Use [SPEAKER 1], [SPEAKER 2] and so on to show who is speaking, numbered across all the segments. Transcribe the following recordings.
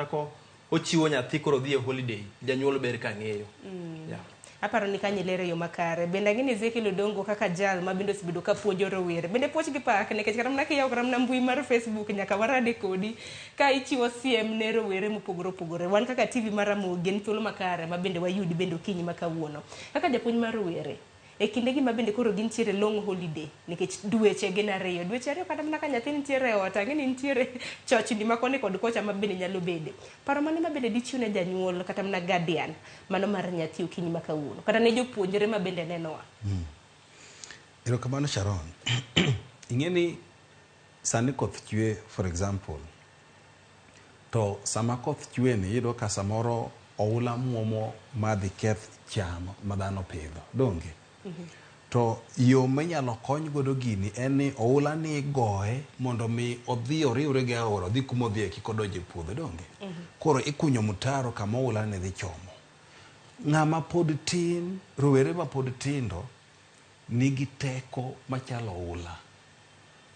[SPEAKER 1] kata ko ochiwo nyathi koro dhi e holiday janyuol ber ka ng'eyo.
[SPEAKER 2] Aparo ni kanyo lere yo makare. Bende ng'ini Ezekiel Odongo kaka jal ma bende osebedo ka puonjo rowere. Bende puonj gi pak nikech kata mana kiyawo kata mana mbui mar Facebook nyaka warade kodi ka ichiwo siem ne rowere mopogore opogore. Wan kaka TV mar Ramogi en thuolo makare ma bende wayudi bende okinyi ma kawuono. Kaka japuonj mar rowere e kinde gi ma bende koro gintiere long holiday nikech dweche gin ariyo. Dweche ariyo kata mana ka nyathi nitiere ot ang'eni nitiere chochni ma koni kod kocha ma bende nyalo bede. Paro mane ma bende dichiw ne janyuol kata mana guardian mano mar nyathi okinyi ma kawuono kata ne jopuonjre ma bende nenowa.
[SPEAKER 3] Erokamano Sharon. Ing'eni sani koth chwe for example. To sama koth chwe ni iyudo ka samoro oula muomo madhi keth cham ma dhano pidho. Donge? To yo minyalo kony godo gini en ni oula ni goye mondo mi odhi oriwre gi aora odhi kuma odhi kik odonj e puodho. Donge? Koro ikunyo mtaro kama oula ni dhi chomo. Ng'ama pod tin, rowere ma pod tindo nigi teko machalo oula.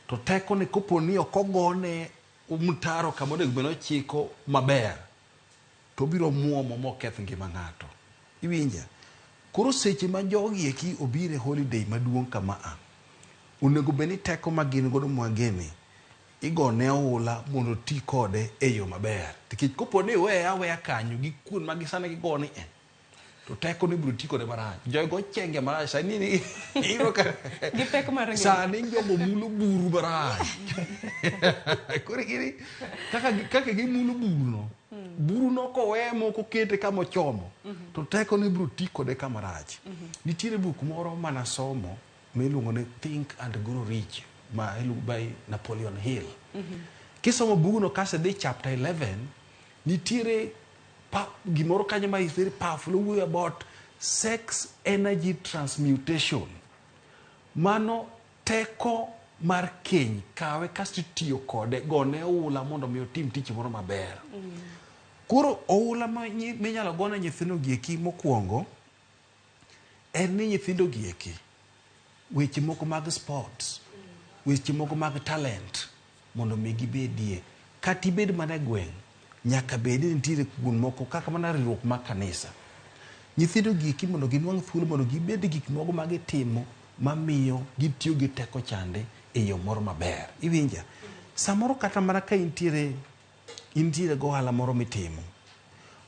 [SPEAKER 3] To teko ni kopo ni ok ogone mtaro kama onego bed ni ochiko maber to biro muomo moketh ngima ng'ato. Iwinja? Koro seche ma jogi eki obire holiday maduong' kama a onego bed ni teko magin godo mwageni igone oula mondo ti kode e yo maber. Nikech kopo ni weya aweya kanyo gi kuon magisane gigoni to teko ni biro ti kode marach. Jogo chenge marach sani ni iro ka
[SPEAKER 2] Gipek mar
[SPEAKER 3] sani jogo mulo buru marach. Koro gini kaka gimulo buru no. Buru no kowe moko kete kama ochomo to teko ni biro ti kode kama rach. Nitiere buk moro manasomo miluongo ni Think and Grow Rich by Napoleon Hill. Kisomo buguno kase dhi chapter 11 nitiere gimoro kanyo ma is very powerful way about sex energy transmutation. Mano teko mar keny kawe kasto tiyo kode gone oula mondo mi otim tich moro maber. Koro oula minyalo gone nyithindo gieki mokwongo en ni nyithindo gieki weche moko mag sports, weche moko mag talent mondo mi gibedie. Kata ibed mana gweng' nyaka bedi nitiere kuon moko kaka mana riwruok mar kanisa. Nyithindo gieki mondo ginwang' thuolo mondo gibed gik moko ma gitimo mamiyo gitiyo gi teko chande e yo moro maber. Iwinja? Samoro kata mana ka intiere go ohala moro mitimo.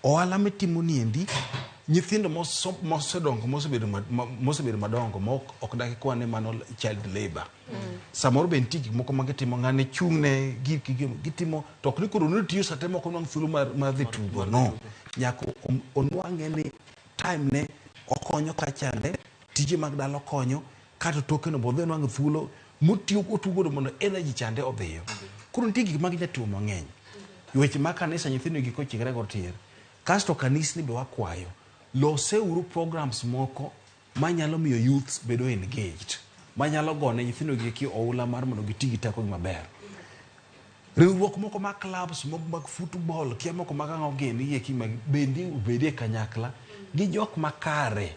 [SPEAKER 3] Ohala mitimo niendi nyithindo mosedongo mosebedo madongo ma ok daki kwane mano child labor. Samoro be nitie gik moko ma gitimo ng'ane chung'ne gitimo to ok ni koro nitiyo sate moko nwang' thuolo mar dhi tugo. No. Nyaka onwang'e ni time ne okonyo kachande tije mag dalo konyo kata tokeno bodhe nwang'e thuolo motiyo otugo mondo energy chande odhiyo. Koro nitie gik ma ginyatimo mang'eny. Weche ma kanisa nyithindo gi kochikre go tier. Kasto kanisni be wakwayo loseuru programs moko manyalo miyo youths bedo engaged, manyalo gone nyithindo gi oula mar mondo giti gi teko maber. Riwruok moko mag clubs moko mag football kia moko mag ang'o gini eki bende ubedie kanyakla gi jok makare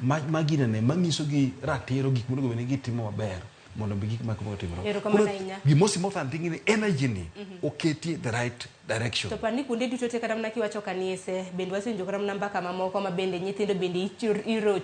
[SPEAKER 3] maginene manyiso gi ratiro gik monego bed ni gitimo maber mondo bi gik moko timre. Gimosi mothan tingini energy ni oketi the right direction.
[SPEAKER 2] To pani kuonde duto te kata mana kiwacho kanise bende wasenjo kata mana mbaka mamoko ma bende nyithindo bende iro